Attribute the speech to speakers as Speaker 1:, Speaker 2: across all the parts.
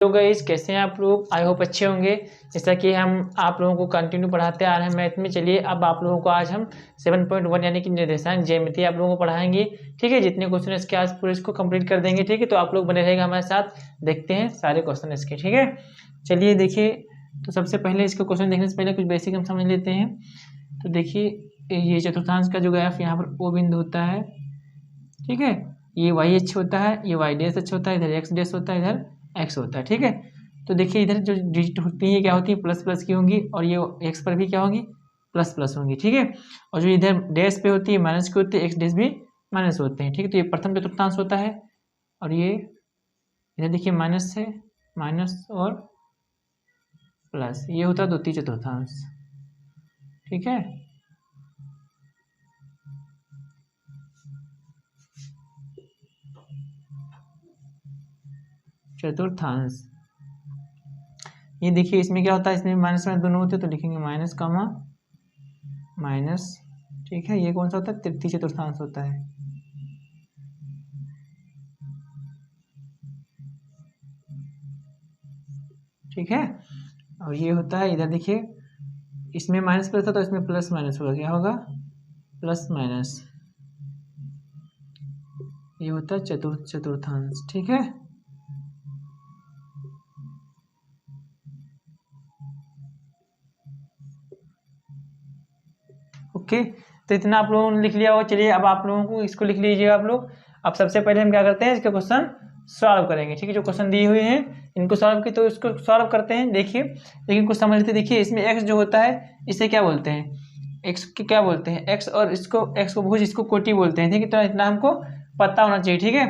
Speaker 1: तो गाइस कैसे हैं आप लोग। आई होप अच्छे होंगे। जैसा कि हम आप लोगों को कंटिन्यू पढ़ाते आ रहे हैं मैथ में। चलिए अब आप लोगों को आज हम 7.1 यानी कि निर्देशांक ज्यामिति आप लोगों को पढ़ाएंगे। ठीक है, जितने क्वेश्चन इसके आज पूरे इसको कंप्लीट कर देंगे। ठीक है, तो आप लोग बने रहेगा हमारे साथ, देखते हैं सारे क्वेश्चन इसके। ठीक है, चलिए देखिए। तो सबसे पहले इसको क्वेश्चन देखने से पहले कुछ बेसिक हम समझ लेते हैं। तो देखिए ये चतुर्थांश का जो ग्राफ यहाँ पर ओ बिंदु होता है। ठीक है, ये वाई एच होता है, ये वाई डैश एच होता है, इधर एक्स डैश होता है, इधर एक्स होता है। ठीक है, तो देखिए इधर जो डिजिट होती है क्या होती है, प्लस प्लस की होंगी, और ये एक्स पर भी क्या होंगी, प्लस प्लस होंगी। ठीक है, और जो इधर डैश पे होती है माइनस की होती है, एक्स डैश भी माइनस होते हैं। ठीक है, तो ये प्रथम चतुर्थांश होता है, और ये इधर देखिए माइनस है, माइनस और प्लस, ये होता है द्वितीय चतुर्थांश। ठीक है, चतुर्थांश। ये देखिए इसमें क्या होता है, इसमें माइनस में दोनों होते हैं, तो लिखेंगे माइनस कॉमा माइनस। ठीक है, ये कौन सा होता है, तृतीय चतुर्थांश होता है। ठीक है, और ये होता है, इधर देखिए इसमें माइनस प्लस था तो इसमें प्लस माइनस होगा, क्या होगा, प्लस माइनस। ये होता है चतुर्थांश। ठीक है, ओके। तो इतना आप लोगों ने लिख लिया होगा। चलिए अब आप लोगों को इसको लिख लीजिएगा आप लोग। अब सबसे पहले हम क्या करते हैं, इसके क्वेश्चन सॉल्व करेंगे। ठीक है, जो क्वेश्चन दिए हुए हैं इनको सॉल्व की, तो इसको सॉल्व करते हैं। देखिए लेकिन कुछ समझ लेते हैं। देखिए इसमें एक्स जो होता है इसे क्या बोलते हैं, एक्स के क्या बोलते हैं, एक्स, और इसको एक्स को भुज, इसको कोटि बोलते हैं। ठीक है, तो इतना हमको पता होना चाहिए। ठीक है,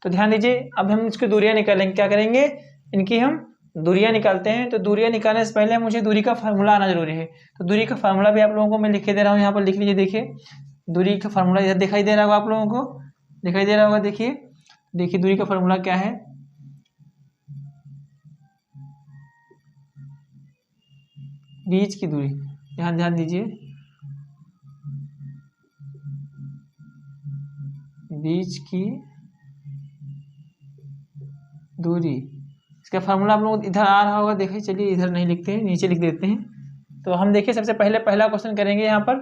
Speaker 1: तो ध्यान दीजिए। अब हम इसकी दूरियां निकालेंगे। क्या करेंगे, इनकी हम दूरियां निकालते हैं। तो दूरियां निकालने से पहले मुझे दूरी का फार्मूला आना जरूरी है। तो दूरी का फार्मूला भी आप लोगों को मैं लिख के दे रहा हूँ, यहाँ पर लिख लीजिए। देखिए दूरी का फार्मूला इधर दिखाई दे रहा होगा, आप लोगों को दिखाई दे रहा होगा। देखिए देखिए दूरी का फार्मूला क्या है, बीच की दूरी। ध्यान ध्यान दीजिए, बीच की दूरी, इसका फार्मूला आप लोग इधर आ रहा होगा। देखिए चलिए इधर नहीं लिखते हैं, नीचे लिख देते हैं। तो हम देखिए सबसे पहले पहला क्वेश्चन करेंगे यहाँ पर।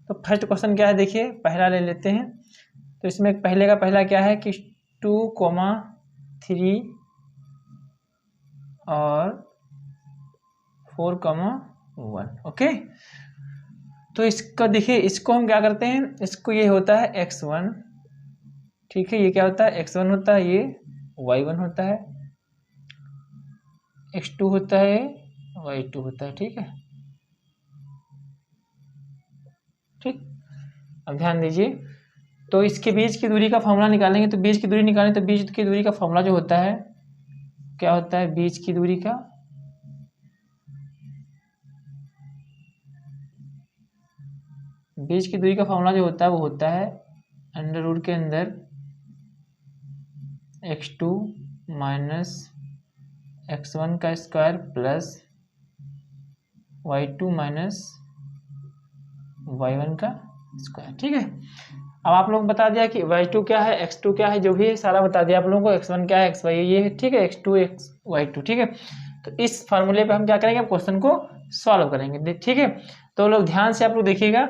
Speaker 1: तो फर्स्ट क्वेश्चन क्या है, देखिए पहला ले लेते हैं। तो इसमें पहले का पहला क्या है कि 2,3 और 4,1। ओके, तो इसका देखिए, इसको हम क्या करते हैं, इसको ये होता है x1। ठीक है, ये क्या होता है, x1 होता है, ये y1 होता है, x2 होता है, y2 होता है। ठीक है, ठीक। अब ध्यान दीजिए, तो इसके बीच की दूरी का फॉर्मूला निकालेंगे। तो बीच की दूरी निकालें, तो बीच की दूरी का फॉर्मूला जो होता है क्या होता है, बीच की दूरी का फॉर्मूला जो होता है वो होता है अंडर रूट के अंदर x2 माइनस x1 का square plus y2 minus y1 का स्क्वायर। ठीक है, अब आप लोग बता दिया कि y2 क्या है, x2 क्या है, जो भी है सारा बता दिया आप लोगों को। x1 क्या है, xy ये है। ठीक है, x2 y2। ठीक है, तो इस फार्मूले पे हम क्या करेंगे, क्वेश्चन को सॉल्व करेंगे। ठीक है, तो लोग ध्यान से आप लोग देखिएगा।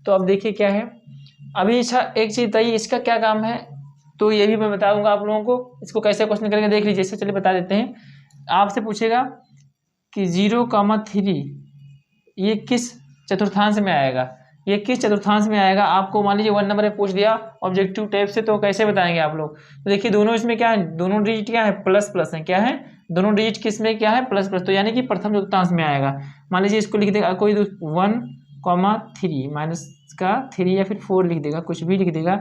Speaker 1: तो अब देखिए क्या है, अभी अच्छा एक चीज बताइए, इसका क्या काम है, तो ये भी मैं बताऊंगा आप लोगों को। इसको कैसे क्वेश्चन करेंगे देख लीजिए। इससे चलिए बता देते हैं। आपसे पूछेगा कि 0,3 ये किस चतुर्थांश में आएगा, ये किस चतुर्थांश में आएगा। आपको मान लीजिए 1 नंबर में पूछ दिया ऑब्जेक्टिव टाइप से, तो कैसे बताएंगे आप लोग। तो देखिए दोनों इसमें क्या है, दोनों डिजिट क्या है, प्लस प्लस है। क्या है, दोनों डिजिट किस में क्या है, प्लस प्लस। तो यानी कि प्रथम चतुर्थांश में आएगा। मान लीजिए इसको लिख देगा कोई 1,3 माइनस का 3 या फिर 4 लिख देगा, कुछ भी लिख देगा।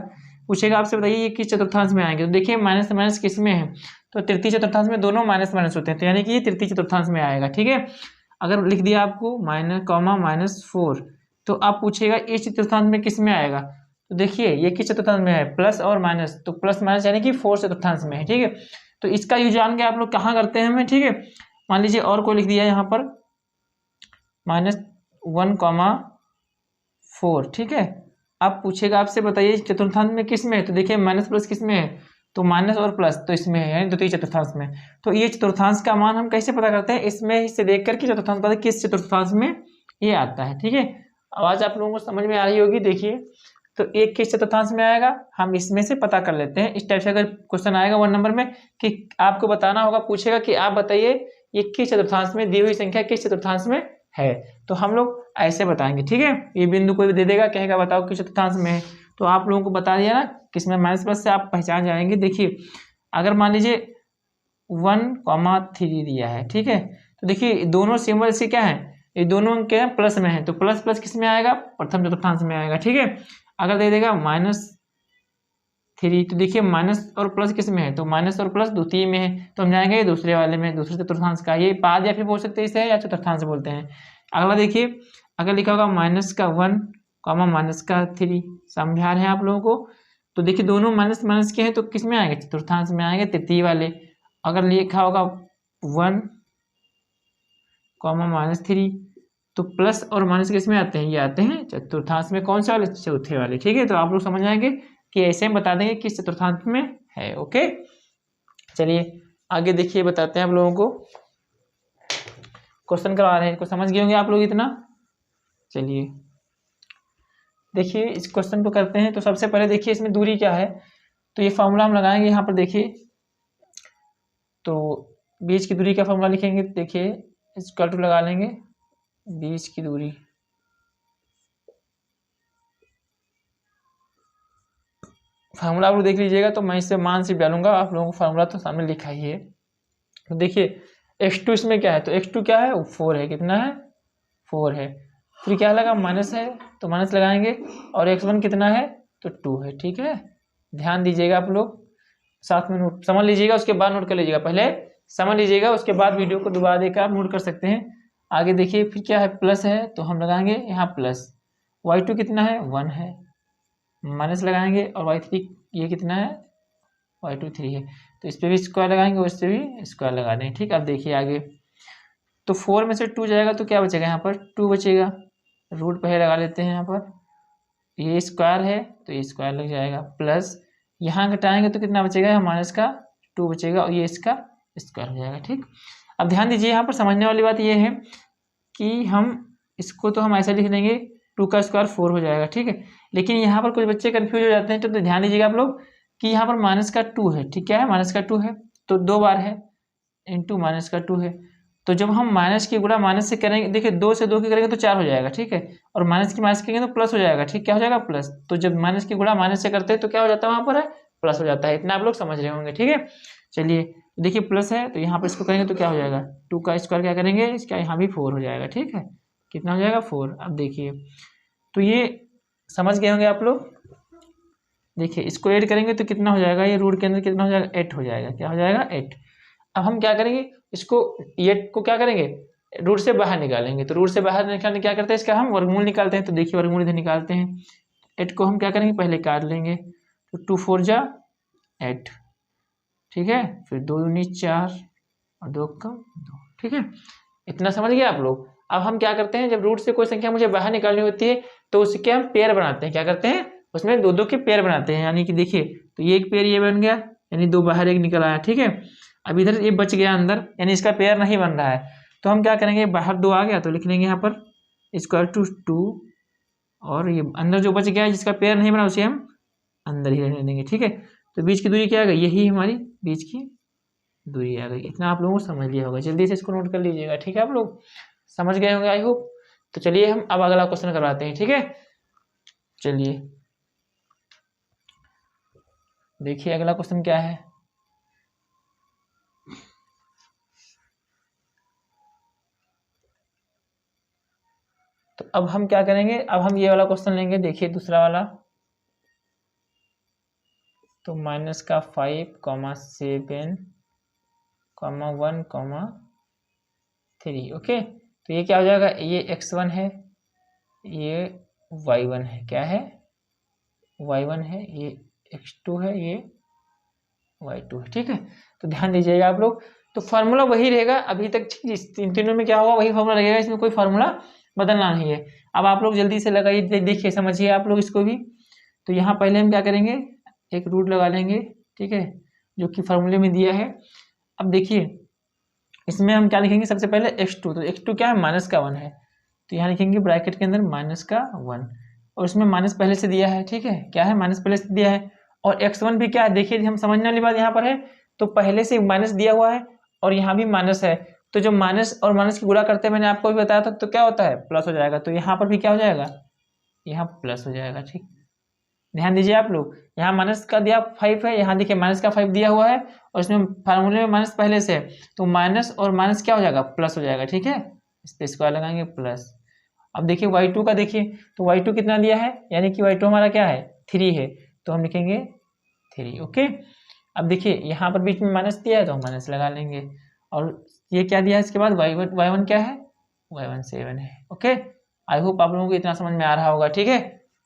Speaker 1: पूछेगा आपसे बताइए ये किस चतुर्थांश में आएंगे। तो देखिए माइनस माइनस किस में है, तो तृतीय चतुर्थांश में दोनों माइनस माइनस होते हैं, तो यानी कि ये तृतीय चतुर्थांश में आएगा। ठीक है, अगर लिख दिया आपको -4, तो आप पूछेगा इस चतुर्थांश में किस में आएगा। तो देखिए ये किस चतुर्थांश में है, प्लस और माइनस, तो प्लस माइनस यानी कि 4 चतुर्थांश में है। ठीक है, तो इसका यूज जान के आप लोग कहाँ करते हैं हमें। ठीक है, मान लीजिए और कोई लिख दिया यहाँ पर -1,4। ठीक है, अब पूछेगा आपसे बताइए चतुर्थांश में किस में है। तो देखिए माइनस प्लस किस में है, तो माइनस और प्लस तो इसमें है, यानी द्वितीय चतुर्थांश में। तो ये चतुर्थांश का मान हम कैसे पता करते हैं, इसमें से देख करके चतुर्थांश पता किस चतुर्थांश में ये आता है। ठीक है, आवाज आप लोगों को समझ में आ रही होगी। देखिए, तो एक किस चतुर्थांश में आएगा, हम इसमें से पता कर लेते हैं। इस टाइप से अगर क्वेश्चन आएगा 1 नंबर में कि आपको बताना होगा, पूछेगा कि आप बताइए ये किस चतुर्थांश में दी हुई संख्या किस चतुर्थांश में है, तो हम लोग ऐसे बताएंगे। ठीक है, ये बिंदु कोई भी दे देगा, कहेगा बताओ किस चतुर्थांश में है, तो आप लोगों को बता दिया ना किसमें, माइनस प्लस से आप पहचान जाएंगे। देखिए, अगर मान लीजिए 1,3 दिया है, ठीक है, तो देखिए दोनों सिंबल से क्या है, ये दोनों अंक क्या है, प्लस में है, तो प्लस प्लस किस में आएगा, प्रथम चतुर्थांश में आएगा। ठीक है, अगर दे देगा -3, तो देखिए माइनस और प्लस किस में है, तो माइनस और प्लस द्वितीय में है, तो हम जाएंगे दूसरे वाले में, दूसरे चतुर्थांश का। ये पाद या फिर बोल सकते हैं इसे, या चतुर्थांश बोलते हैं। अगला देखिए, अगर लिखा होगा -1, -3, समझा रहे हैं आप लोगों को, तो देखिए दोनों माइनस माइनस के हैं, तो किस में आएंगे, चतुर्थांश में आएंगे, तृतीय वाले। अगर लिखा होगा 1, -3, तो प्लस और माइनस किस में आते हैं, ये आते हैं चतुर्थांश में, कौन से वाले, चौथे वाले। ठीक है, तो आप लोग समझ जाएंगे कि ऐसे हम बता देंगे किस चतुर्थांश में है। ओके, चलिए आगे देखिए, बताते हैं आप लोगों को, क्वेश्चन करवा रहे हैं, इसको समझ गए होंगे आप लोग इतना। चलिए देखिए, इस क्वेश्चन को करते हैं। तो सबसे पहले देखिए इसमें दूरी क्या है, तो ये फॉर्मूला हम लगाएंगे यहाँ पर। देखिए, तो बीच की दूरी का फॉर्मूला लिखेंगे। देखिए, इक्वल टू लगा लेंगे बीच की दूरी, फार्मूला आप लोग देख लीजिएगा, तो मैं इससे मान से डालूंगा, आप लोगों को फार्मूला तो सामने लिखा ही है। तो देखिए x2 इसमें क्या है, तो x2 क्या है, 4 है, कितना है, 4 है। फिर क्या लगा, माइनस है, तो माइनस लगाएंगे, और x1 कितना है, तो 2 है। ठीक है, ध्यान दीजिएगा आप लोग, साथ में नोट समझ लीजिएगा, उसके बाद नोट कर लीजिएगा, पहले समझ लीजिएगा, उसके बाद वीडियो को दोबारा देकर आप नोट कर सकते हैं। आगे देखिए, फिर क्या है, प्लस है, तो हम लगाएंगे यहाँ प्लस, y2 कितना है, 1 है, माइनस लगाएंगे, और y3 ये कितना है, y2 3 है, तो इस पर भी स्क्वायर लगाएंगे और इस पर भी स्क्वायर लगा देंगे। ठीक, अब देखिए आगे, तो 4 में से 2 जाएगा, तो क्या बचेगा, यहाँ पर 2 बचेगा, रूट पहले लगा लेते हैं। यहाँ पर ये स्क्वायर है, तो ये स्क्वायर लग जाएगा, प्लस यहाँ घटाएंगे तो कितना बचेगा, यहाँ माइनस का 2 बचेगा, और ये इसका स्क्वायर हो जाएगा। ठीक, अब ध्यान दीजिए, यहाँ पर समझने वाली बात ये है कि हम इसको तो हम ऐसा लिख देंगे, 2 का स्क्वायर 4 हो जाएगा। ठीक है, लेकिन यहाँ पर कुछ बच्चे कन्फ्यूज हो जाते हैं, तो ध्यान दीजिएगा आप लोग कि यहाँ पर माइनस का 2 है। ठीक, क्या है, माइनस का 2 है, तो 2 बार है, इंटू माइनस का 2 है, तो जब हम माइनस की गुणा माइनस से करेंगे, देखिए 2 से 2 की करेंगे तो 4 हो जाएगा। ठीक है, और माइनस की माइनस करेंगे तो प्लस हो जाएगा। ठीक, क्या हो जाएगा, प्लस। तो जब माइनस की गुणा माइनस से करते हैं तो क्या हो जाता है, वहाँ पर है प्लस हो जाता है। इतना आप लोग समझ रहे होंगे। ठीक है, चलिए देखिए, प्लस है, तो यहाँ पर इसको करेंगे तो क्या हो जाएगा, 2 का स्क्वायर क्या करेंगे, इसका यहाँ भी 4 हो जाएगा। ठीक है, कितना हो जाएगा, 4। अब देखिए, तो ये समझ गए होंगे आप लोग। देखिए, इसको ऐड करेंगे तो कितना हो जाएगा, ये रूट के अंदर कितना हो जाएगा, 8 हो जाएगा। क्या हो जाएगा, 8। अब हम क्या करेंगे, इसको 8 को क्या करेंगे, रूट से बाहर निकालेंगे। तो रूट से बाहर निकालने क्या करते हैं, इसका हम वर्गमूल निकालते हैं। तो देखिए, वर्गमूल इधर निकालते हैं, 8 को हम क्या करेंगे, पहले काट लेंगे, तो 2 4 जा 8। ठीक है, फिर 2 दूनी 4 और 2 कम 2। ठीक है, इतना समझ गए आप लोग। अब हम क्या करते हैं, जब रूट से कोई संख्या मुझे बाहर निकालनी होती है तो उसके हम पेयर बनाते हैं। क्या करते हैं, उसमें 2 2 के पेयर बनाते हैं, यानी कि देखिए, तो ये एक पेयर ये बन गया, यानी 2 बाहर 1 निकल आया। ठीक है, अब इधर ये बच गया अंदर, यानी इसका पेयर नहीं बन रहा है, तो हम क्या करेंगे, बाहर 2 आ गया तो लिख लेंगे यहाँ पर स्क्वायर टू 2, और ये अंदर जो बच गया है जिसका पेयर नहीं बना उसे हम अंदर ही रहने देंगे। ठीक है, तो बीच की दूरी क्या आ गई, यही हमारी बीच की दूरी आ गई। इतना आप लोगों को समझ लिया होगा, जल्दी से इसको नोट कर लीजिएगा। ठीक है, आप लोग समझ गए होंगे आई होप। तो चलिए हम अब अगला क्वेश्चन करवाते हैं। ठीक है, चलिए देखिए अगला क्वेश्चन क्या है। तो अब हम क्या करेंगे, अब हम ये वाला क्वेश्चन लेंगे। देखिए दूसरा वाला, तो -5, 7, 1, 3। ओके, तो ये क्या हो जाएगा, ये x1 है, ये y1 है, क्या है, y1 है, ये x2 है, ये y2 है। ठीक है, तो ध्यान दीजिएगा आप लोग, तो फार्मूला वही रहेगा अभी तक, जिस तीनों में क्या होगा वही फार्मूला रहेगा, इसमें कोई फार्मूला बदलना नहीं है। अब आप लोग जल्दी से लगाइए, देखिए समझिए आप लोग इसको भी। तो यहाँ पहले हम क्या करेंगे, एक रूट लगा लेंगे। ठीक है, जो कि फॉर्मूले में दिया है। अब देखिए इसमें हम क्या लिखेंगे, सबसे पहले x2, तो x2 क्या है, -1 है, तो यहाँ लिखेंगे ब्रैकेट के अंदर -1, और उसमें माइनस पहले से दिया है, ठीक है, क्या है, माइनस पहले से दिया है। और x1 भी क्या है, देखिए हम समझने वाली बात यहाँ पर है, तो पहले से माइनस दिया हुआ है और यहाँ भी माइनस है, तो जो माइनस और माइनस की गुणा करते हैं मैंने आपको भी बताया था, तो क्या होता है, प्लस हो जाएगा, तो यहाँ पर भी क्या हो जाएगा, यहाँ प्लस हो जाएगा। ठीक, ध्यान दीजिए आप लोग, यहाँ माइनस का दिया 5 है, यहाँ देखिए माइनस का 5 दिया हुआ है, और इसमें फार्मूले में माइनस पहले से है, तो माइनस और माइनस क्या हो जाएगा, प्लस हो जाएगा। ठीक है, इस पे स्क्वायर लगाएंगे प्लस। अब देखिए y2 का देखिए, तो y2 कितना दिया है, यानी कि y2 हमारा क्या है, 3 है, तो हम लिखेंगे 3। ओके, अब देखिए यहाँ पर बीच में माइनस दिया है तो हम माइनस लगा लेंगे, और ये क्या दिया है इसके बाद y1 क्या है, y1 7 है। ओके, आई होप आप लोगों को इतना समझ में आ रहा होगा। ठीक है,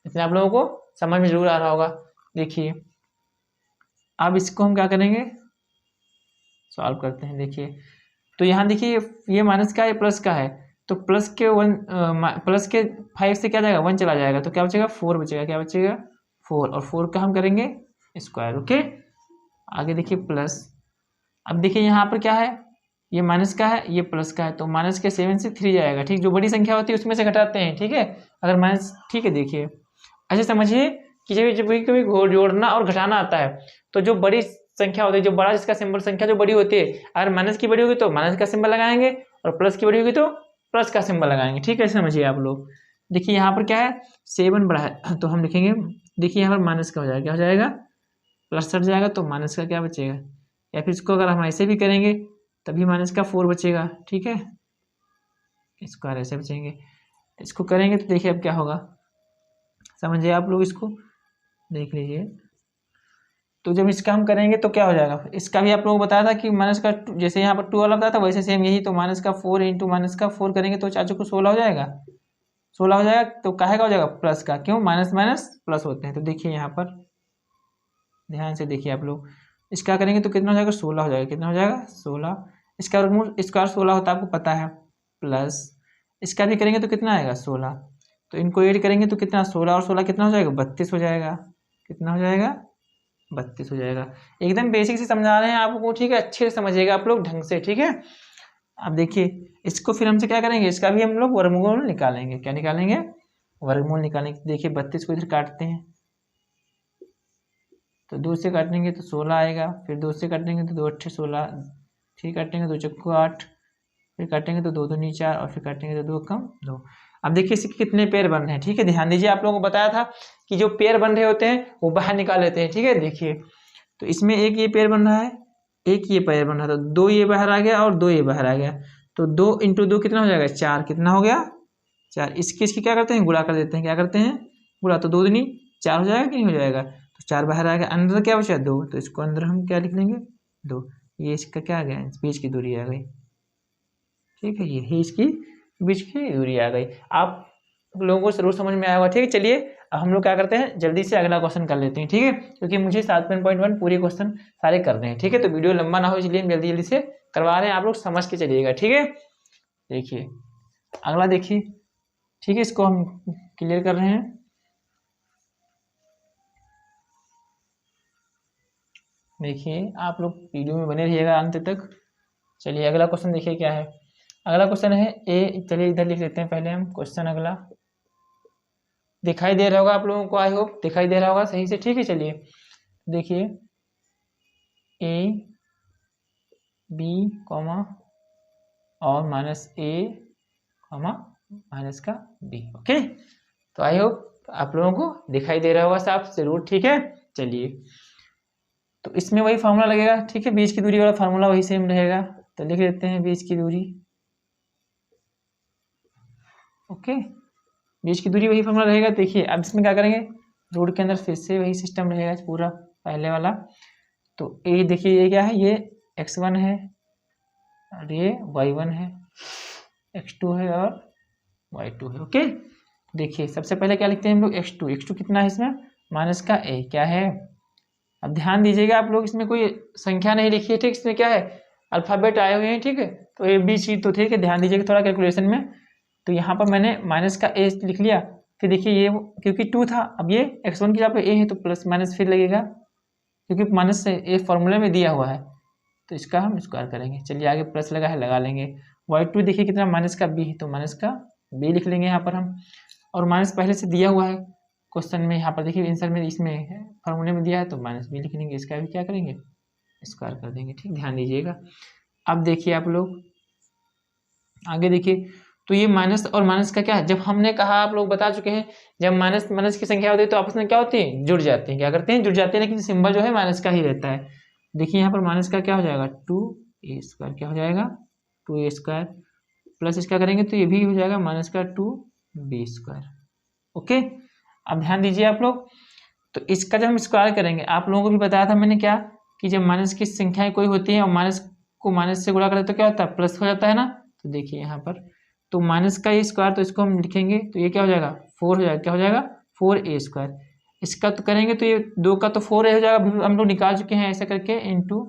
Speaker 1: इतना आप लोगों को समझ में जरूर आ रहा होगा। देखिए अब इसको हम क्या करेंगे, सॉल्व करते हैं। देखिए तो यहाँ देखिए ये माइनस का है, प्लस का है, तो प्लस के 5 से क्या जाएगा, 1 चला जाएगा, तो क्या बचेगा, 4 बचेगा, क्या बचेगा, 4, और 4 का हम करेंगे स्क्वायर। ओके, आगे देखिए प्लस। अब देखिए यहाँ पर क्या है, ये माइनस का है, ये प्लस का है, तो माइनस के 7 से 3 जाएगा। ठीक, जो बड़ी संख्या होती है उसमें से घटाते हैं। ठीक है, अगर माइनस, ठीक है, देखिए ऐसे समझिए कि जब कभी जोड़ना और घटाना आता है, तो जो बड़ी संख्या होती है, जो बड़ा जिसका सिंबल संख्या जो बड़ी होती है, अगर माइनस की बड़ी होगी तो माइनस का सिंबल लगाएंगे, और प्लस की बड़ी होगी तो प्लस का सिंबल लगाएंगे। ठीक है, समझिए आप लोग। देखिए यहाँ पर क्या है, 7 बड़ा है, तो हम लिखेंगे, देखिए यहाँ पर माइनस का हो जाएगा, क्या हो जाएगा, प्लस हट जाएगा, तो माइनस का क्या बचेगा, या फिर इसको अगर हम ऐसे भी करेंगे तभी माइनस का 4 बचेगा। ठीक है, इसको ऐसे बचेंगे, इसको करेंगे तो देखिए अब क्या होगा, समझिए आप लोग, इसको देख लीजिए। तो जब इसका हम करेंगे तो क्या हो जाएगा, इसका भी आप लोगों को बताया था कि माइनस का जैसे यहाँ पर 2 वाला बताया था, वैसे सेम यही, तो माइनस का 4 इंटू माइनस का 4 करेंगे तो चाचू को 16 हो जाएगा, 16 हो जाएगा, तो काहे का हो जाएगा, प्लस का, क्यों, माइनस माइनस प्लस होते हैं। तो देखिए यहाँ पर ध्यान से देखिए आप लोग, इसका करेंगे तो कितना हो जाएगा, 16 हो जाएगा, कितना हो जाएगा, 16, इसका वर्गमूल स्क्वायर 16 होता है, आपको पता है, प्लस इसका भी करेंगे तो कितना आएगा, 16, तो इनको ऐड करेंगे तो कितना, 16 और 16 कितना हो जाएगा, 32 हो जाएगा, कितना हो जाएगा, 32 हो जाएगा। एकदम बेसिक से समझा रहे हैं आपको, ठीक है, अच्छे से समझिएगा आप लोग ढंग से। ठीक है, अब देखिए इसको फिर हमसे क्या करेंगे, इसका भी हम लोग वर्गमूल निकालेंगे, क्या निकालेंगे, वर्गमूल निकालेंगे। देखिए 32 को इधर काटते हैं, तो 2 से काटेंगे तो 16 आएगा, फिर 2 से काटेंगे तो 2 8 16, फिर काटेंगे 2 चक्कू 8, फिर काटेंगे तो 2 2 नी 4, और फिर काटेंगे तो 2 कम 2। अब देखिए इसके कितने पेयर बन रहे हैं। ठीक है, ध्यान दीजिए, आप लोगों को बताया था कि जो पेयर बन रहे होते हैं वो बाहर निकाल लेते हैं। ठीक है, देखिए तो इसमें एक ये पेयर बन रहा है, एक ये पेयर बन रहा था, 2 ये बाहर आ गया और 2 ये बाहर आ गया, तो 2 इंटू 2 कितना हो जाएगा, 4, कितना हो गया, 4। इसकी क्या करते हैं, गुणा कर देते हैं, क्या करते हैं, गुणा, तो 2 दूनी 4 हो जाएगा कि नहीं हो जाएगा, तो 4 बाहर आ गया, अंदर क्या बचा, 2, तो इसको अंदर हम क्या लिख लेंगे, 2, ये इसका क्या आ गया, बीच की दूरी आ गई। ठीक है, ये इसकी बीच की दूरी आ गई। आप लोगों को जरूर समझ में आया होगा। ठीक है, चलिए अब हम लोग क्या करते हैं, जल्दी से अगला क्वेश्चन कर लेते हैं। ठीक है, क्योंकि मुझे 7.1 पूरे क्वेश्चन सारे करने हैं। ठीक है, तो वीडियो लंबा ना हो इसलिए हम जल्दी जल्दी से करवा रहे हैं, आप लोग समझ के चलिएगा। ठीक है, देखिए अगला देखिए, ठीक है, इसको हम क्लियर कर रहे हैं। देखिए आप लोग वीडियो में बने रहिएगा अंत तक। चलिए अगला क्वेश्चन देखिए क्या है। अगला क्वेश्चन है ए, चलिए इधर लिख लेते हैं पहले हम क्वेश्चन। अगला दिखाई दे रहा होगा आप लोगों को, आई होप दिखाई दे रहा होगा सही से। ठीक है, चलिए देखिए ए बी कॉमा और माइनस ए कॉमा माइनस का बी। ओके, तो आई होप आप लोगों को दिखाई दे रहा होगा साफ जरूर। ठीक है, चलिए तो इसमें वही फार्मूला लगेगा। ठीक है, बीच की दूरी वाला फार्मूला वही सेम रहेगा, तो लिख लेते हैं बीच की दूरी। ओके, बीच की दूरी वही फार्मूला रहेगा। देखिए अब इसमें क्या करेंगे, रूट के अंदर फिर से वही सिस्टम रहेगा पूरा पहले वाला। तो ये देखिए ये क्या है, ये x1 है और ये y1 है, x2 है और y2 है। ओके, देखिए सबसे पहले क्या लिखते हैं हम लोग, x2 कितना है इसमें, माइनस का a क्या है। अब ध्यान दीजिएगा आप लोग, इसमें कोई संख्या नहीं लिखी है। ठीक, इसमें क्या है, अल्फाबेट आए हुए हैं। ठीक है, तो ए बी सी, तो ठीक है, ध्यान दीजिएगा थोड़ा कैलकुलेशन में। तो यहाँ पर मैंने माइनस का ए लिख लिया, फिर देखिए ये क्योंकि 2 था, अब ये x1 की जगह पे a है तो प्लस माइनस फिर लगेगा, क्योंकि माइनस से ये फॉर्मूले में दिया हुआ है, तो इसका हम स्क्वायर करेंगे। चलिए आगे प्लस लगा है, लगा लेंगे। y2 देखिए कितना माइनस का b है, तो माइनस का b लिख लेंगे यहाँ पर हम। और माइनस पहले से दिया हुआ है क्वेश्चन में, यहाँ पर देखिए आंसर में इसमें फॉर्मूले में दिया है, तो माइनस b लिख लेंगे। इसका भी क्या करेंगे, स्क्वायर कर देंगे। ठीक, ध्यान दीजिएगा। अब देखिए आप लोग आगे देखिए, तो ये माइनस और माइनस का क्या है, जब हमने कहा आप लोग बता चुके हैं, जब माइनस माइनस की संख्या होती है तो आपस में क्या होती है, जुड़ जाते हैं। क्या करते हैं, जुड़ जाते हैं, लेकिन सिंबल जो है माइनस का ही रहता है। देखिए यहाँ पर माइनस का क्या हो जाएगा, 2a² क्या हो जाएगा, 2a², प्लस इसका करेंगे तो ये भी हो जाएगा माइनस का 2b²। ओके, अब ध्यान दीजिए आप लोग, तो इसका जब हम स्क्वायर करेंगे, आप लोगों को भी बताया था मैंने क्या, कि जब माइनस की संख्याएं कोई होती है और माइनस को माइनस से गुणा करें तो क्या होता है, प्लस हो जाता है ना। तो देखिए यहाँ पर, तो माइनस का ये स्क्वायर, तो इसको हम लिखेंगे तो ये क्या हो जाएगा, 4 हो जाएगा। क्या हो जाएगा, 4a²। इसका तो करेंगे तो ये 2 का तो 4a हो जाएगा, हम लोग निकाल चुके हैं ऐसा करके, इंटू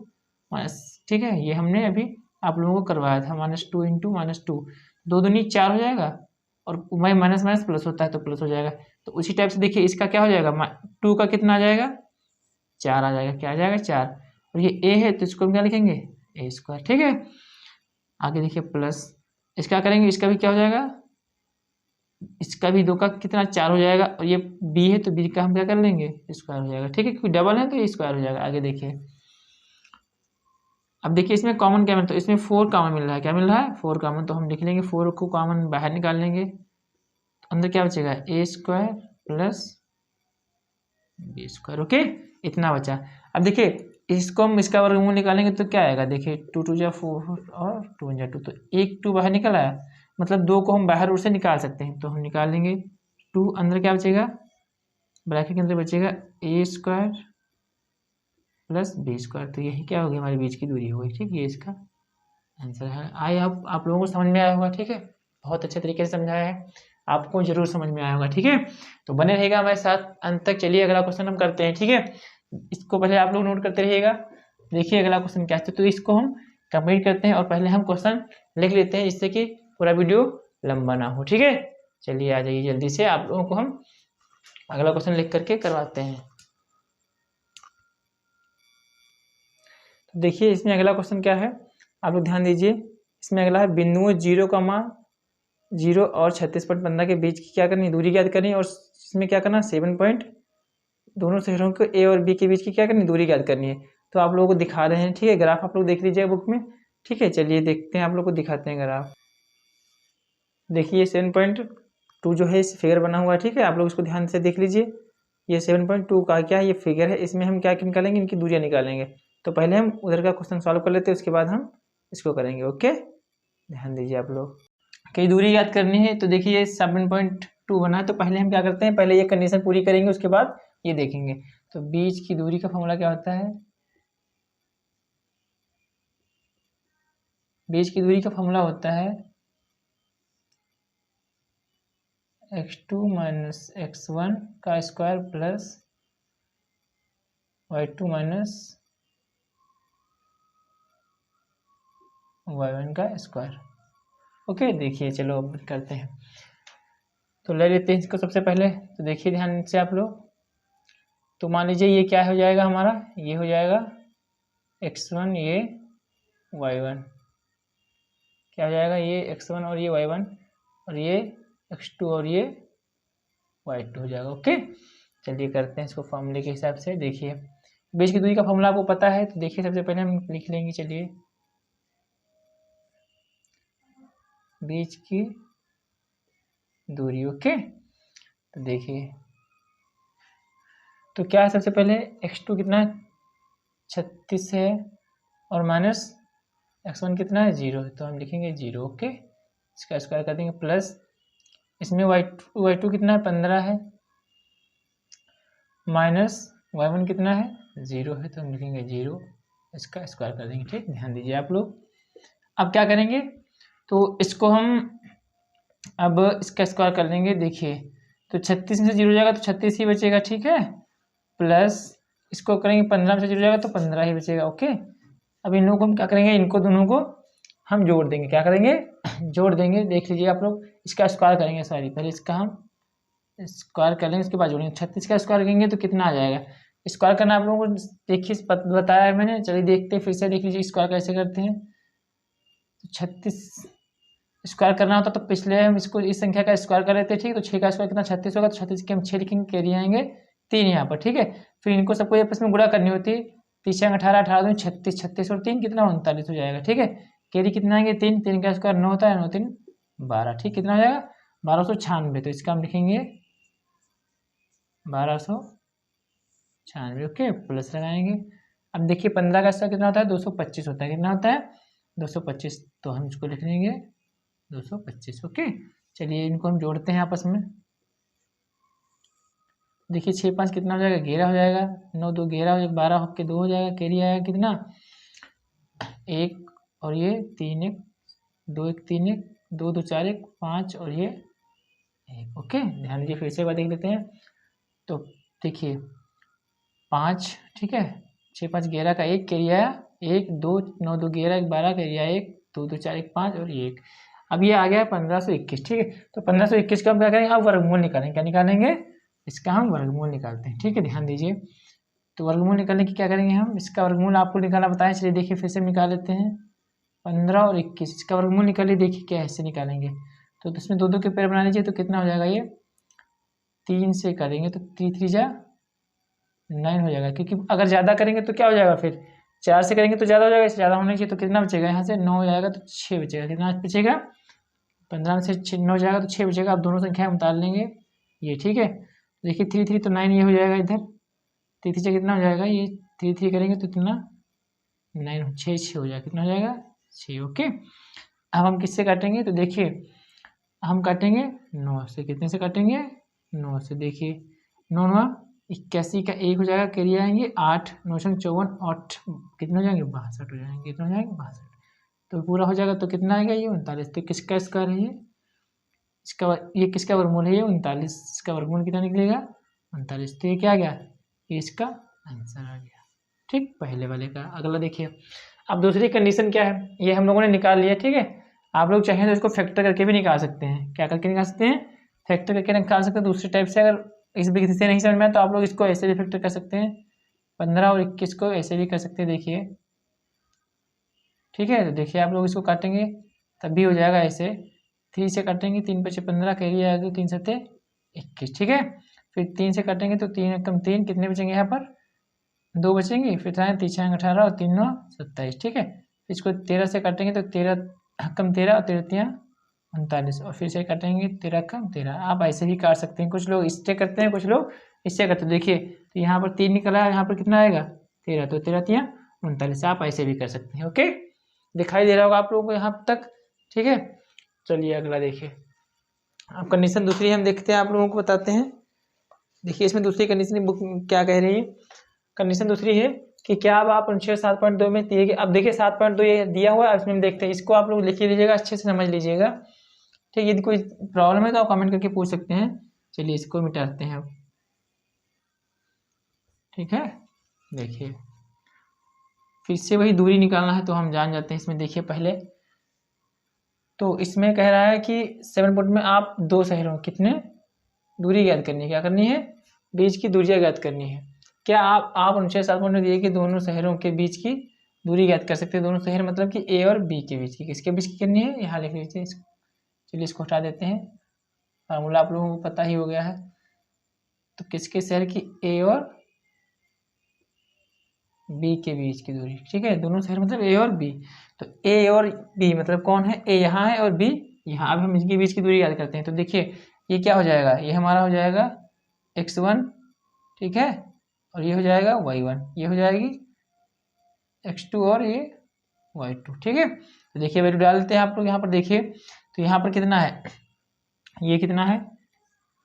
Speaker 1: माइनस। ठीक है, ये हमने अभी आप लोगों को करवाया था, -2 इंटू -2, 2 दूनी 4 हो जाएगा, और माइनस माइनस प्लस होता है तो प्लस हो जाएगा। तो उसी टाइप से देखिए इसका क्या हो जाएगा, 2 का कितना आ जाएगा, 4 आ जाएगा। क्या आ जाएगा, 4। और ये a है तो इसको हम क्या लिखेंगे, a²। ठीक है, आगे देखिए प्लस, इसका करेंगे, इसका भी क्या हो जाएगा, इसका भी 2 का कितना, 4 हो जाएगा। और ये b है तो b का हम क्या कर लेंगे, स्क्वायर हो जाएगा। ठीक है, क्योंकि डबल है तो ये स्क्वायर हो जाएगा। आगे देखिए, अब देखिए इसमें कॉमन क्या मिलता है, तो इसमें 4 कॉमन मिल रहा है। क्या मिल रहा है, 4 कॉमन, तो हम लिख लेंगे 4 को कॉमन बाहर निकाल लेंगे, तो अंदर क्या बचेगा, a² प्लस b²। ओके, इतना बचा। अब देखिए इसको हम इसका वर्गमूल निकालेंगे तो क्या आएगा, देखिए 2 2 जा 4 और 2 1 जा 2, तो एक 2 बाहर निकल आया, मतलब 2 को हम बाहर उड़ से निकाल सकते हैं, तो हम निकाल लेंगे 2। अंदर क्या बचेगा, ब्रैकेट के अंदर बचेगा a² प्लस b²। तो यही क्या होगी, हमारे बीच की दूरी होगी। ठीक, ये इसका आंसर है। आई होप आप लोगों को समझ में आया होगा। ठीक है, बहुत अच्छे तरीके से समझाया है, आपको जरूर समझ में आया होगा। ठीक है, तो बने रहेगा हमारे साथ अंत तक। चलिए अगला क्वेश्चन हम करते हैं। ठीक है, इसको पहले आप लोग नोट करते रहिएगा। देखिए अगला क्वेश्चन क्या है, तो इसको हम कंप्लीट करते हैं, और पहले हम क्वेश्चन लिख लेते हैं, जिससे कि पूरा वीडियो लंबा ना हो। ठीक है, चलिए आ जाइए जल्दी से, आप लोगों को हम अगला क्वेश्चन लिख करके करवाते हैं। तो देखिए इसमें अगला क्वेश्चन क्या है, आप लोग ध्यान दीजिए। इसमें अगला है, बिंदुओं 0, और 36.15 के बीच की क्या करनी, दूरी ज्ञात करनी, और इसमें क्या करना, 7 पॉइंट, दोनों शहरों को ए और बी के बीच की क्या करनी, दूरी ज्ञात करनी है। तो आप लोगों को दिखा रहे हैं। ठीक है, ग्राफ आप लोग देख लीजिए बुक में। ठीक है, चलिए देखते हैं, आप लोग को दिखाते हैं ग्राफ। देखिए 7.2 जो है इस फिगर बना हुआ है। ठीक है, आप लोग इसको ध्यान से देख लीजिए। ये 7.2 का क्या है, ये फिगर है, इसमें हम क्या निकालेंगे, इनकी दूरियां निकालेंगे। तो पहले हम उधर का क्वेश्चन सॉल्व कर लेते हैं, उसके बाद हम इसको करेंगे। ओके, ध्यान दीजिए आप लोग। कई दूरी याद करनी है, तो देखिए 7.2 बना है, तो पहले हम क्या करते हैं, पहले ये कंडीशन पूरी करेंगे, उसके बाद ये देखेंगे। तो बीच की दूरी का फॉर्मूला क्या होता है, बीच की दूरी का फॉर्मूला होता है x2 माइनस x1 का square plus y2 minus y1 का स्क्वायर। ओके, देखिए चलो अब करते हैं, तो ले लेते हैं इसको सबसे पहले। तो देखिए ध्यान से आप लोग, तो मान लीजिए ये क्या हो जाएगा हमारा, ये हो जाएगा x1, ये y1, क्या हो जाएगा, ये x1 और ये y1, और ये x2 और ये y2 हो जाएगा। ओके, चलिए करते हैं इसको फॉर्मूले के हिसाब से। देखिए बीच की दूरी का फॉर्मूला आपको पता है, तो देखिए सबसे पहले हम लिख लेंगे। चलिए बीच की दूरी। ओके, तो देखिए तो क्या है, सबसे पहले x2 कितना है, 36 है, और माइनस x1 कितना है, 0 है, तो हम लिखेंगे 0। ओके, इसका स्क्वायर कर देंगे, प्लस इसमें y2 कितना है, 15 है, माइनस y1 कितना है, 0 है, तो हम लिखेंगे 0, इसका स्क्वायर कर देंगे। ठीक, ध्यान दीजिए आप लोग। अब क्या करेंगे, तो इसको हम अब इसका स्क्वायर कर लेंगे। देखिए तो 36 में से 0 जाएगा तो 36 ही बचेगा। ठीक है, प्लस इसको करेंगे 15 में से 0 जाएगा तो 15 ही बचेगा। ओके, अब इन लोगों को हम क्या करेंगे, इनको दोनों को हम जोड़ देंगे। क्या करेंगे, जोड़ देंगे। देख लीजिए आप लोग, इसका स्क्वायर करेंगे, सॉरी पहले इसका हम स्क्वायर कर लेंगे, उसके बाद जोड़ेंगे। 36 का स्क्वायर करेंगे तो कितना आ जाएगा, स्क्वायर करना आप लोगों को देखिए बताया है मैंने, चलिए देखते हैं फिर से, देख लीजिए स्क्वायर कैसे करते हैं। तो 36 स्क्वायर करना होता तो पिछले हम इसको इस संख्या का स्क्वायर कर रहे थे, ठीक है। तो 6 का स्क्वायर कितना 36 होगा, तो 36 के हम 6 लिखेंगे, कैरी आएंगे 3 यहाँ पर, ठीक है। फिर इनको सबको आपस में गुणा करनी होती है, 3 18 18 36, 36 और 3 कितना 39 हो जाएगा, ठीक है। कैरी कितना आएंगे 3, 3 का स्क्वायर 9 होता है, 9 3 12, ठीक, कितना हो जाएगा 1296। तो इसका हम लिखेंगे 1296, ओके, प्लस लगाएंगे। अब देखिए 15 का स्क्वायर कितना होता है 225 होता है, कितना होता है 225, तो हम इसको लिख लेंगे 225, ओके। चलिए इनको हम जोड़ते हैं आपस में। देखिए 6 5 कितना हो जाएगा 11 हो जाएगा, 9 2 11 हो जाएगा, 12 होके 2 हो जाएगा, कैरी आएगा कितना 1, और ये 3 1 2 1 3 1 2 2 4 1 5 और ये 1, ओके। ध्यान दीजिए फिर से एक बार देख लेते हैं। तो देखिए 5, ठीक है, 6 5 11 का 1 कैरी आया 1 2 9 2 11 1 12 कैरी आया 1 2 2 4 1 5 और ये 1। अब ये आ गया 1521, ठीक है। तो 1521 का हम क्या करेंगे, अब वर्गमूल निकालेंगे, क्या निकालेंगे, इसका हम वर्गमूल निकालते हैं, ठीक है। ध्यान दीजिए, तो वर्गमूल निकालने की क्या करेंगे हम, इसका वर्गमूल आपको निकालना बताएं, चलिए देखिए फिर से निकाल लेते हैं। 15 और 21 इसका वर्गमूल निकालिए, देखिए क्या ऐसे निकालेंगे। तो इसमें 2 2 के पेयर बना लीजिए, तो कितना हो जाएगा, ये 3 से करेंगे तो 3 3 जा 9 हो जाएगा, क्योंकि अगर ज़्यादा करेंगे तो क्या हो जाएगा, फिर 4 से करेंगे तो ज़्यादा हो जाएगा, इससे ज़्यादा होना चाहिए। तो कितना बचेगा, यहाँ से 9 हो जाएगा तो 6 बचेगा, कितना बचेगा 15 में से 9 हो जाएगा तो 6 बचेगा। आप दोनों संख्या हम उतार लेंगे ये, ठीक है। देखिए 3 3 तो 9 ये हो जाएगा, इधर 3 3 कितना हो जाएगा, ये 3 3 करेंगे तो कितना 9 6 6 हो जाएगा, कितना हो जाएगा 6, ओके। अब हम किससे काटेंगे, तो देखिए हम काटेंगे 9 से, कितने से काटेंगे 9 से, देखिए 9 9 81 का 1 हो जाएगा, कैरी आएंगे 8 9 54 8 कितने हो जाएंगे 62 हो जाएंगे, कितना हो जाएंगे 62, तो पूरा हो जाएगा। तो कितना आएगा ये 39। तो किसका स्क्वायर है ये, इसका, ये किसका वर्गमूल है, ये 39, इसका वर्गमूल कितना निकलेगा 39। तो ये क्या आ गया, ये इसका आंसर आ गया, ठीक, पहले वाले का। अगला देखिए, अब दूसरी कंडीशन क्या है, ये हम लोगों ने निकाल लिया, ठीक है। आप लोग चाहें तो इसको फैक्टर करके भी निकाल सकते हैं, क्या करके निकाल सकते हैं, फैक्टर करके निकाल सकते हैं दूसरे टाइप से। अगर इस विधि से नहीं समझ में आए तो आप लोग इसको ऐसे भी फैक्टर कर सकते हैं, 15 और 21 को ऐसे भी कर सकते हैं, देखिए, ठीक है। तो देखिए आप लोग इसको काटेंगे तब भी हो जाएगा ऐसे, 3 से काटेंगे 3 5 15 कैरी आएगा, 3 7 21, ठीक है। फिर 3 से काटेंगे तो 3 कम 3 कितने बचेंगे, यहाँ पर 2 बचेंगे, फिर 3 3 18 और 3 9 27, ठीक है। इसको 13 से काटेंगे तो 13 कम 13 और 13 39, और फिर से काटेंगे 13 कम 13। आप ऐसे भी काट सकते हैं, कुछ लोग इससे करते हैं, कुछ लोग इससे करते हैं। देखिए तो यहाँ पर 3 निकला है, यहाँ पर कितना आएगा 13, तो 13 3 39, आप ऐसे भी कर सकते हैं, ओके। दिखाई दे रहा होगा आप लोगों को यहाँ तक, ठीक है। चलिए अगला देखिए, अब कंडीशन दूसरी हम देखते हैं, आप लोगों को बताते हैं। देखिए इसमें दूसरी कंडीशन बुक क्या कह रही है, कंडीशन दूसरी है कि क्या अब आप अनुच्छेद 7.2 में दिए गए, अब देखिए 7.2 ये दिया हुआ है, इसमें हम देखते हैं, इसको आप लोग लिख लीजिएगा, अच्छे से समझ लीजिएगा, ठीक। यदि कोई प्रॉब्लम है तो आप कमेंट करके पूछ सकते हैं। चलिए इसको मिटाते हैं अब, ठीक है। देखिए फिर से वही दूरी निकालना है, तो हम जान जाते हैं इसमें। देखिए पहले तो इसमें कह रहा है कि 7 में आप 2 शहरों कितने दूरी ज्ञात करनी है, क्या करनी है, बीच की दूरियां ज्ञात करनी है। क्या आप अनुच्छेद 7 में दिए कि दोनों शहरों के बीच की दूरी ज्ञात कर सकते हैं, दोनों शहर मतलब कि ए और बी के बीच की, किसके बीच की करनी है, यहाँ लिख लीजिए। चलिए इसको हटा देते हैं, फार्मूला आप लोगों को पता ही हो गया है। तो किसके शहर की ए और बी के बीच की दूरी, ठीक है, दोनों शहर मतलब ए और बी। तो ए और बी मतलब कौन है, ए यहाँ है और बी यहाँ। अब हम इसके बीच की दूरी याद करते हैं, तो देखिए ये क्या हो जाएगा, ये हमारा हो जाएगा x1, ठीक है, और ये हो जाएगा y1, ये हो जाएगी x2 और ये y2, ठीक है। तो देखिए वैल्यू डाल देते हैं आप लोग यहाँ पर। देखिए तो यहाँ पर कितना है, ये कितना है,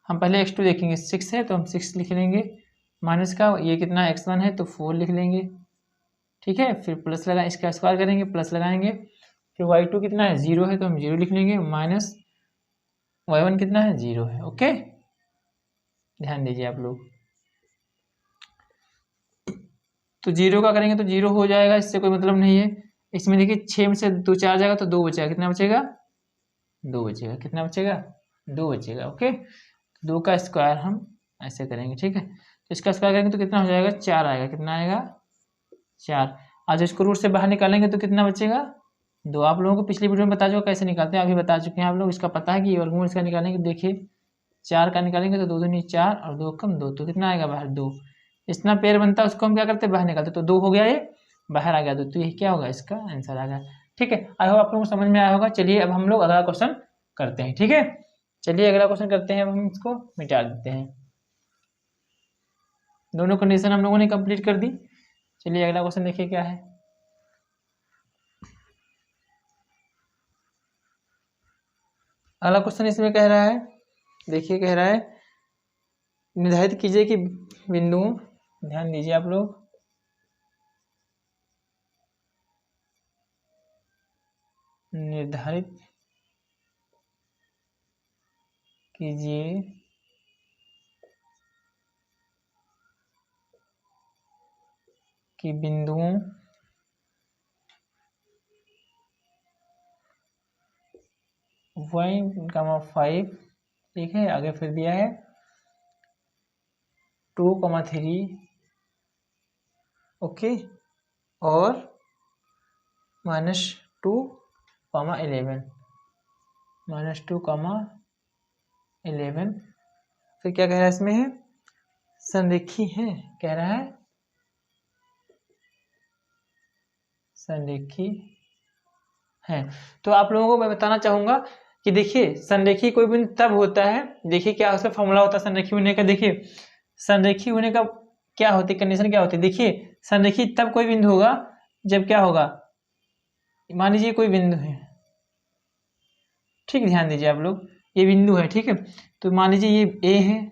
Speaker 1: हम पहले x2 देखेंगे, 6 है तो हम 6 लिख लेंगे, माइनस का ये कितना x1 है तो 4 लिख लेंगे, ठीक है। फिर प्लस लगा, इसका स्क्वायर करेंगे, प्लस लगाएंगे। फिर y2 कितना है 0 है तो हम 0 लिख लेंगे, माइनस y1 कितना है 0 है, ओके। ध्यान दीजिए आप लोग, तो 0 का करेंगे तो 0 हो जाएगा, इससे कोई मतलब नहीं है। इसमें देखिए 6 में से 2 4 जाएगा तो 2 बचेगा, कितना बचेगा 2 बचेगा, कितना बचेगा 2 बचेगा, ओके। 2 का स्क्वायर हम ऐसे करेंगे, ठीक है। इसका स्क्वायर करेंगे तो कितना हो जाएगा, 4 आएगा। कितना आएगा, 4। आज इसको रूट से बाहर निकालेंगे तो कितना बचेगा, 2। आप लोगों को पिछली वीडियो में बता चुका कैसे निकालते हैं, अभी बता चुके हैं आप लोग। इसका पता है कि वर्गमूल इसका निकालेंगे, देखिए 4 का निकालेंगे तो 2 दूनी 4 और 2 कम 2, तो कितना आएगा बाहर, 2। इतना पेयर बनता है उसको हम क्या करते हैं, बाहर निकालते, तो 2 हो गया, ये बाहर आ गया 2, तो ये क्या होगा, इसका आंसर आ गया। ठीक है, आई होप आप लोगों को समझ में आया होगा। चलिए अब हम लोग अगला क्वेश्चन करते हैं। ठीक है, चलिए अगला क्वेश्चन करते हैं। अब हम इसको मिटा देते हैं, दोनों कंडीशन हम लोगों ने कंप्लीट कर दी। चलिए अगला क्वेश्चन देखिए क्या है। अगला क्वेश्चन इसमें कह रहा है, देखिए कह रहा है निर्धारित कीजिए कि बिंदु, ध्यान दीजिए आप लोग, निर्धारित कीजिए कि बिंदुओं 1,5, ठीक है, आगे फिर दिया है 2,3, ओके, और -2,11, -2,11, फिर क्या कह रहा है इसमें है, संरेखी है, कह रहा है संरेखी है। तो आप लोगों को मैं बताना चाहूंगा कि देखिए संरेखी कोई बिंदु तब होता है, देखिए क्या उसका फॉर्मूला होता है संरेखी होने का। देखिए संरेखी होने का क्या होती है, कंडीशन क्या होती है, देखिए संरेखी तब कोई बिंदु होगा जब क्या होगा, मान लीजिए कोई बिंदु है, ठीक, ध्यान दीजिए आप लोग, ये बिंदु है, ठीक है, तो मान लीजिए ये ए है,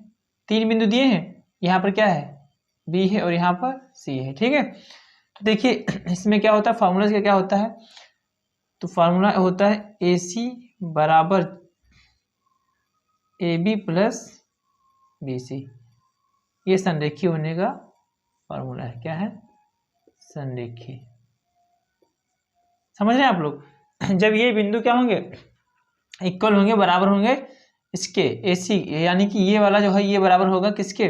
Speaker 1: 3 बिंदु दिए हैं, यहाँ पर क्या है बी है और यहाँ पर सी है, ठीक है। तो देखिए इसमें क्या होता है, फार्मूला का क्या होता है, तो फार्मूला होता है ए सी बराबर A B plus B C, ये संरेखी होने का फार्मूला है। क्या है, संरेखी, समझ रहे हैं आप लोग। जब ये बिंदु क्या होंगे, इक्वल होंगे, बराबर होंगे इसके ए सी, यानी कि ये वाला जो है ये बराबर होगा किसके,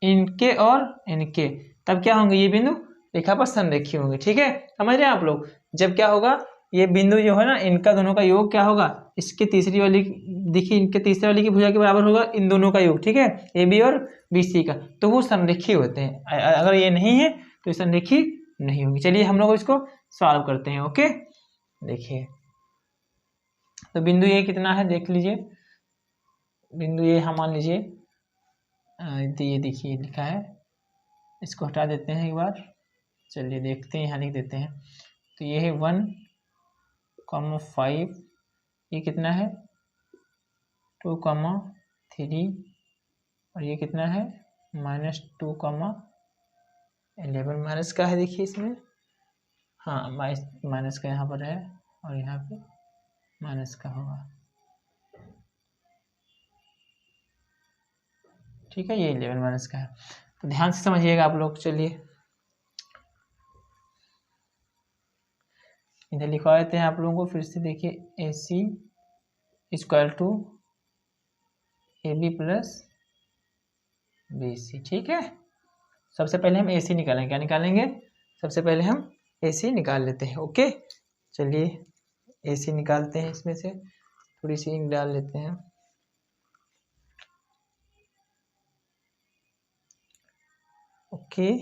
Speaker 1: इनके और इनके, तब क्या होंगे ये बिंदु रेखा पर संरेखी होंगे। ठीक है, समझ रहे हैं आप लोग। जब क्या होगा, ये बिंदु जो है ना, इनका दोनों का योग क्या होगा, इसके तीसरी वाली, देखिए इनके तीसरी वाली की भुजा के बराबर होगा इन दोनों का योग, ठीक है, ए बी और बी सी का, तो वो संरेखी होते हैं। अगर ये नहीं है तो संरेखी नहीं होगी। चलिए हम लोग इसको सॉल्व करते हैं। ओके, देखिए तो बिंदु ये कितना है देख लीजिए, बिंदु ये हम मान लीजिए, ये देखिए लिखा है, इसको हटा देते हैं एक बार, चलिए देखते हैं, यहाँ लिख देते हैं। तो ये है 1,5, ये कितना है 2,3, और ये कितना है -2,11, माइनस का है, देखिए इसमें, हाँ माइनस का यहाँ पर है और यहाँ पे माइनस का होगा, ठीक है, ये 11 माइनस का है, तो ध्यान से समझिएगा आप लोग। चलिए इधर लिखवा देते हैं आप लोगों को फिर से, देखिए A C equal to A B plus B C, ठीक है। सबसे पहले हम ए सी निकालेंगे, क्या निकालेंगे, सबसे पहले हम ए सी निकाल लेते हैं। ओके, चलिए ए सी निकालते हैं, इसमें से थोड़ी सी इंक डाल लेते हैं। ओके,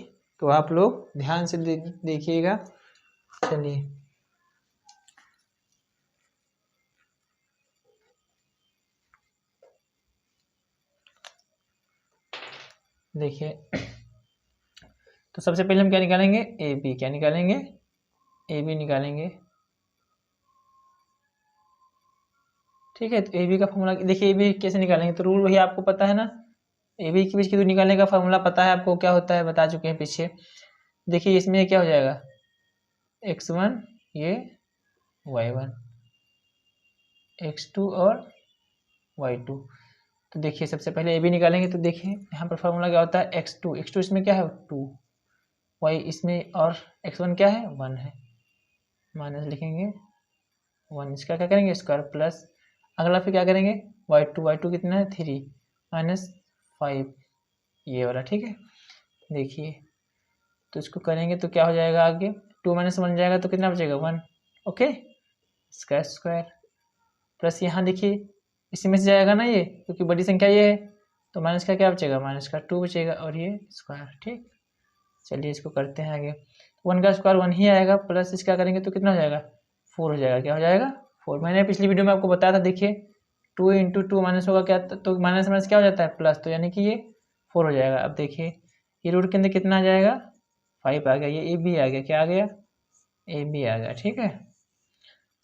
Speaker 1: तो आप लोग ध्यान से देखिएगा। चलिए देखिए, तो सबसे पहले हम क्या निकालेंगे, ए बी, क्या निकालेंगे, ए बी निकालेंगे, ठीक है। तो ए बी का फॉर्मूला देखिए, ए बी कैसे निकालेंगे, तो रूल वही आपको पता है ना, ए बी के बीच की दूरी निकालने का फॉर्मूला पता है आपको, क्या होता है बता चुके हैं पीछे। देखिए इसमें क्या हो जाएगा, x1 ये y1, x2 और y2। तो देखिए सबसे पहले ए बी निकालेंगे, तो देखिए यहाँ पर फॉर्मूला क्या होता है, x2, इसमें क्या है 2, y इसमें, और x1 क्या है 1 है, माइनस लिखेंगे 1, इसका क्या करेंगे स्क्वायर प्लस, अगला फिर क्या करेंगे y2 कितना है 3 -5, ये वाला, ठीक है। देखिए तो इसको करेंगे तो क्या हो जाएगा आगे, 2 - 1 जाएगा तो कितना बचेगा 1। ओके, इसका स्क्वायर प्लस यहाँ देखिए इसी में से जाएगा ना ये, क्योंकि बड़ी संख्या ये है, तो माइनस का क्या बचेगा, माइनस का 2 बचेगा और ये स्क्वायर। ठीक, चलिए इसको करते हैं आगे। 1 का स्क्वायर 1 ही आएगा, प्लस इसका करेंगे तो कितना हो जाएगा 4 हो जाएगा। क्या हो जाएगा 4। मैंने पिछली वीडियो में आपको बताया था, देखिए 2 × 2 माइनस होगा क्या, तो माइनस माइनस क्या हो जाता है प्लस, तो यानी कि ये 4 हो जाएगा। अब देखिए ये रूट के अंदर कितना आ जाएगा 5 आ गया, ये ए बी आ गया, क्या आ गया ए बी आ गया। ठीक है,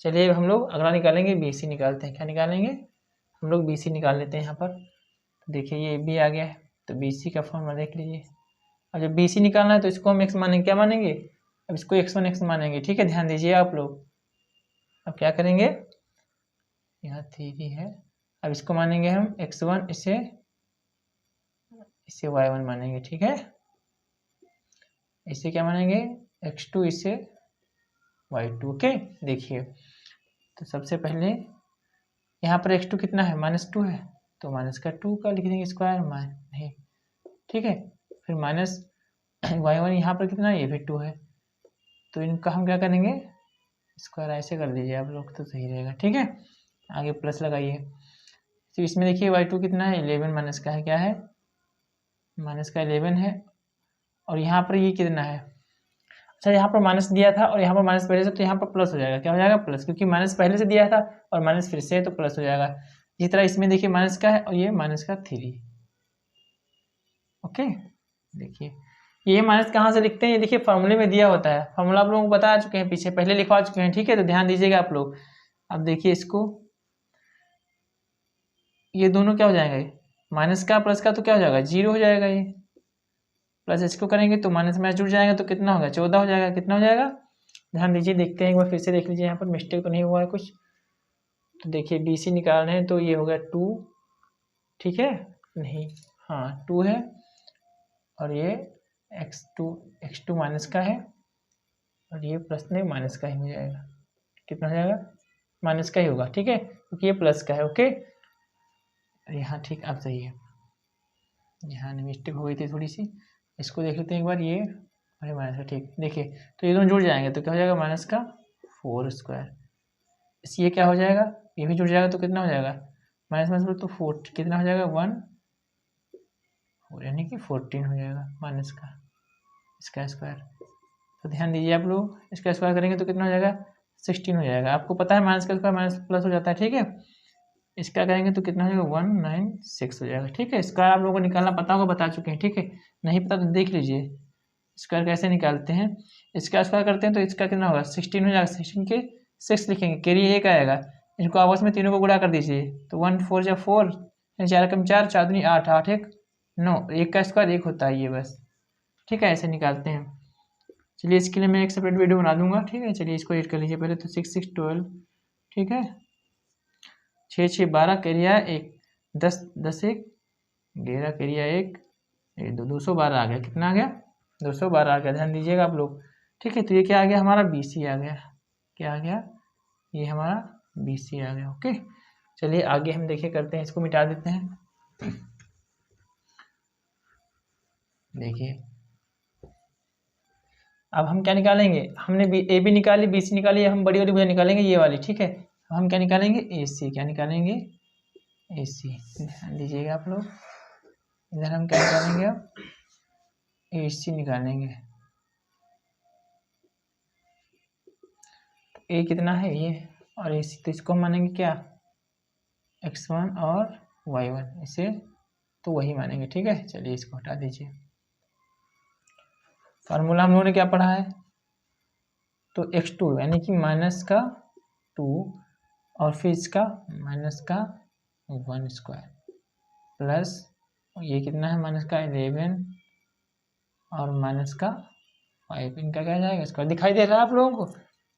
Speaker 1: चलिए हम लोग अगला निकालेंगे बी सी निकालते हैं। क्या निकालेंगे हम लोग बी सी निकाल लेते हैं यहाँ पर। तो देखिए ये बी आ गया है, तो बी सी का फॉर्मूला देख लीजिए। और जब बी सी निकालना है तो इसको हम एक्स मानेंगे, क्या मानेंगे, अब इसको x1 x मानेंगे। ठीक है, ध्यान दीजिए आप लोग। अब क्या करेंगे, यहाँ 3 है, अब इसको मानेंगे हम x1, इसे y1 मानेंगे। ठीक है, इसे क्या मानेंगे x2, इसे y2। ओके, देखिए तो सबसे पहले यहाँ पर x2 कितना है -2 है, तो माइनस का 2 का लिख देंगे स्क्वायर नहीं। ठीक है, फिर माइनस y1 यहाँ पर कितना है, ये भी 2 है, तो इनका हम क्या करेंगे स्क्वायर ऐसे कर दीजिए आप लोग तो सही रहेगा। ठीक है, आगे प्लस लगाइए। तो इसमें देखिए y2 कितना है 11 माइनस का है, क्या है माइनस का 11 है, और यहाँ पर ये कितना है, अच्छा यहाँ पर माइनस दिया था और यहाँ पर माइनस पहले से, तो यहाँ पर प्लस हो जाएगा। क्या हो जाएगा प्लस, क्योंकि माइनस पहले से दिया था और माइनस फिर से है तो प्लस हो जाएगा। इसी तरह इसमें देखिए माइनस का है और ये माइनस का 3। ओके, देखिए ये माइनस कहाँ से लिखते हैं, ये देखिए फॉर्मूले में दिया होता है, फॉर्मूला आप लोगों को बता चुके हैं, पीछे पहले लिखवा चुके हैं। ठीक है, तो ध्यान दीजिएगा आप लोग। अब देखिए इसको, ये दोनों क्या हो जाएंगे, माइनस का प्लस का तो क्या हो जाएगा 0 हो जाएगा, ये प्लस इसको करेंगे तो माइनस माइनस जुड़ जाएगा तो कितना होगा 14 हो जाएगा। कितना हो जाएगा, ध्यान दीजिए, देखते हैं एक बार फिर से देख लीजिए, यहाँ पर मिस्टेक तो नहीं हुआ है कुछ। तो देखिए बी सी निकाल रहे हैं तो ये हो गया 2। ठीक है, नहीं हाँ 2 है, और ये x2 माइनस का है, और ये प्लस नहीं माइनस का ही हो जाएगा। कितना हो जाएगा माइनस का ही होगा। ठीक है, क्योंकि ये प्लस का है। ओके, यहाँ ठीक अब सही है, यहाँ मिस्टेक हो गई थी थोड़ी सी, इसको देख लेते हैं एक बार। ये अरे माइनस का, ठीक देखिए, तो ये दोनों जुड़ जाएंगे तो क्या हो जाएगा माइनस का 4 स्क्वायर। ये क्या हो जाएगा, ये भी जुड़ जाएगा तो कितना हो जाएगा माइनस माइनस तो 4, कितना हो जाएगा 1 4, यानी कि 14 हो जाएगा माइनस का इसका स्क्वायर। तो ध्यान दीजिए आप लोग, इसका स्क्वायर करेंगे तो कितना हो जाएगा 16 हो जाएगा। आपको पता है माइनस का स्क्वायर माइनस प्लस हो जाता है। ठीक है, इसका करेंगे तो कितना हो जाएगा 196 हो जाएगा। ठीक है, स्क्वायर आप लोगों को निकालना पता होगा, बता चुके हैं। ठीक है, नहीं पता तो देख लीजिए स्क्वायर कैसे निकालते हैं। इसका स्क्वायर करते हैं तो इसका कितना होगा 16 हो जाएगा, 16 के 6 लिखेंगे, कैरी 1 आएगा, इनको आपस में तीनों को गुणा कर दीजिए तो 1 4 जा 4, 4 कम 4, 4 दूनी 8, 8 1 9, 1 का स्क्वायर 1 होता है ये बस। ठीक है, ऐसे निकालते हैं। चलिए इसके लिए मैं एक सेपरेट वीडियो बना दूंगा। ठीक है, चलिए इसको एड कर लीजिए पहले। तो 6 6 12, ठीक है, 6 6 12 कैरिया 1, 10 10 1 11 कैरिया 1, 212 आ गया। कितना आ गया 212 आ गया, ध्यान दीजिएगा आप लोग। ठीक है, तो ये क्या आ गया हमारा बी सी आ गया। क्या आ गया, ये हमारा बी सी आ गया। ओके, चलिए आगे हम देखिए करते हैं, इसको मिटा देते हैं। देखिए अब हम क्या निकालेंगे, हमने ए बी निकाली, बी सी निकाली, हम बड़ी वाली भुजा निकालेंगे ये वाली। ठीक है, हम क्या निकालेंगे ए सी, क्या निकालेंगे ए सी, ध्यान दीजिएगा आप लोग। इधर हम क्या निकालेंगे अब ए सी निकालेंगे। ए कितना है ये और ए सी, तो इसको हम मानेंगे क्या x1 और y1, इसे तो वही मानेंगे। ठीक है, चलिए इसको हटा दीजिए। फार्मूला हम लोगों ने क्या पढ़ा है, तो x2 यानी कि माइनस का 2 और फिर इसका माइनस का 1 स्क्वायर प्लस ये कितना है माइनस का 11 और माइनस का 5, इनका क्या जाएगा स्क्वायर। दिखाई दे रहा है आप लोगों को,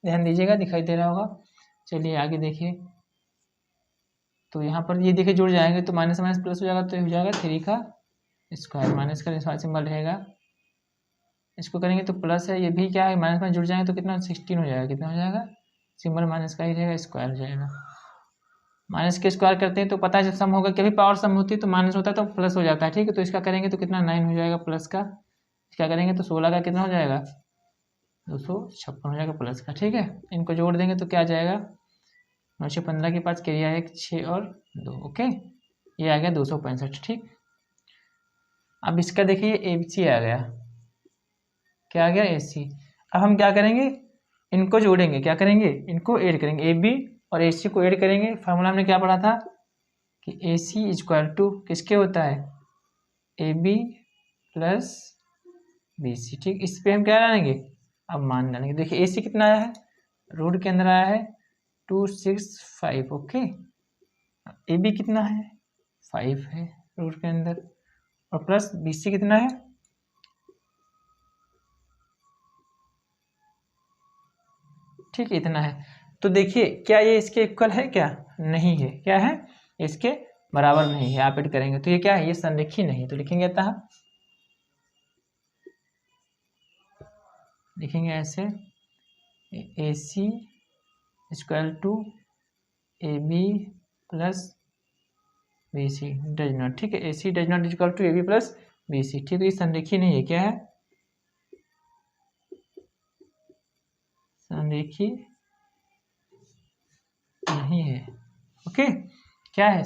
Speaker 1: ध्यान दीजिएगा, दिखाई दे रहा होगा। चलिए आगे देखिए, तो यहाँ पर ये देखिए जुड़ जाएंगे तो माइनस माइनस प्लस हो जाएगा, तो हो जाएगा 3 का स्क्वायर, माइनस का सिंबल रहेगा, इसको करेंगे तो प्लस है, ये भी क्या है माइनस में जुड़ जाएंगे तो कितना 16 हो जाएगा। कितना हो जाएगा, सिंबल माइनस का ही रहेगा, स्क्वायर हो जाएगा। माइनस के स्क्वायर करते हैं तो पता है जब सम होगा, कभी पावर सम होती है तो माइनस होता है तो प्लस हो जाता है। ठीक है, तो इसका करेंगे तो कितना 9 हो जाएगा प्लस का क्या करेंगे तो 16 का कितना हो जाएगा 256 हो जाएगा प्लस का। ठीक है, इनको जोड़ देंगे तो क्या आ जाएगा 915 के पास क्रिया है 6 और 2। ओके, ये आ गया 265। ठीक, अब इसका देखिए AC आ गया, क्या आ गया AC। अब हम क्या करेंगे इनको जोड़ेंगे, क्या करेंगे इनको ऐड करेंगे, AB और AC को ऐड करेंगे। फार्मूला हमने क्या पढ़ा था कि AC इक्वल टू किसके होता है AB प्लस BC। ठीक, इस पे हम क्या डालेंगे अब मान डालेंगे। देखिए AC कितना आया है रूट के अंदर आया है 265। ओके, AB कितना है 5 है रूट के अंदर, और प्लस BC कितना है ठीक इतना है। तो देखिए क्या ये इसके इक्वल है क्या नहीं है, क्या है इसके बराबर नहीं है। आप ऐड करेंगे तो ये क्या है ये संरेखी नहीं, तो लिखेंगे अतः लिखेंगे ऐसे AC equal to AB plus BC does not. ठीक है, AC does not equal to AB plus BC। ठीक है, ये संरेखी नहीं है, क्या है संरेखी नहीं है। ओके, क्या है